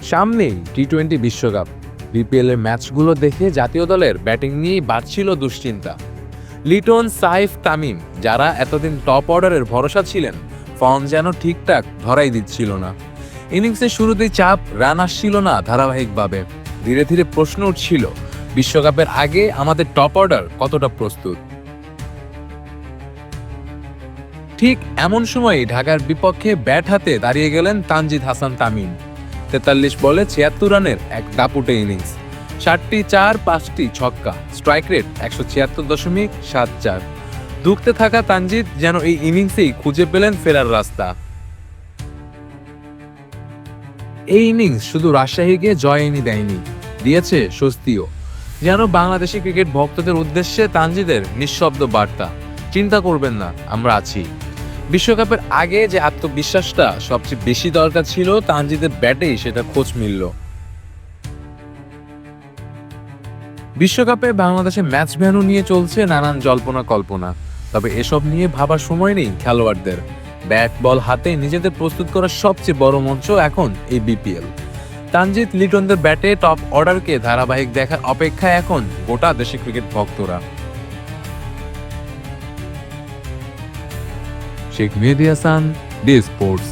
সামনেই টি-20 বিশ্বকাপ। বিপিএল এর ম্যাচগুলো দেখে জাতীয় দলের ব্যাটিং নিয়েই বাড়ছিল দুশ্চিন্তা। লিটন, সাইফ, তামিম যারা এতদিন টপ অর্ডারের ভরসা ছিলেন, ফর্ম যেন ঠিকঠাক ধরাই দিচ্ছিল না। ইনিংসের শুরুতেই চাপ, রান আসছিল না ধারাবাহিকভাবে। ধীরে ধীরে প্রশ্ন উঠছিল, বিশ্বকাপের আগে আমাদের টপ অর্ডার কতটা প্রস্তুত। ঠিক এমন সময়ই ঢাকার বিপক্ষে ব্যাট হাতে দাঁড়িয়ে গেলেন তানজিদ হাসান তামিম। 43 বলে 76 রানের এক দাপুটে ইনিংস, 7টি চার, 5টি ছক্কা, স্ট্রাইক রেট 176.74। ধুঁকতে থাকা তানজিদ যেন এই ইনিংসেই খুঁজে পেলেন ফেরার রাস্তা। এই ইনিংস শুধু রাজশাহীকে জয় এনে দেয়নি, দিয়েছে স্বস্তিও। যেন বাংলাদেশি ক্রিকেট ভক্তদের উদ্দেশ্যে তানজিদের নিঃশব্দ বার্তা, চিন্তা করবেন না, আমরা আছি। বিশ্বকাপের আগে যে আত্মবিশ্বাসটা সবচেয়ে বেশি দরকার ছিল, তানজিদের ব্যাটেই সেটা খোঁজ মিলল। বিশ্বকাপে বাংলাদেশে ম্যাচ ভেন্যু নিয়ে চলছে নানান জল্পনা কল্পনা, তবে এসব নিয়ে ভাবার সময় নেই খেলোয়াড়দের। ব্যাট বল হাতে নিজেদের প্রস্তুত করার সবচেয়ে বড় মঞ্চ এখন এই বিপিএল। তানজিদ, লিটনদের ব্যাটে টপ অর্ডারকে ধারাবাহিক দেখার অপেক্ষায় এখন গোটা দেশি ক্রিকেট ভক্তরা। শেখ মেহেদী হাসান, ডি স্পোর্টস।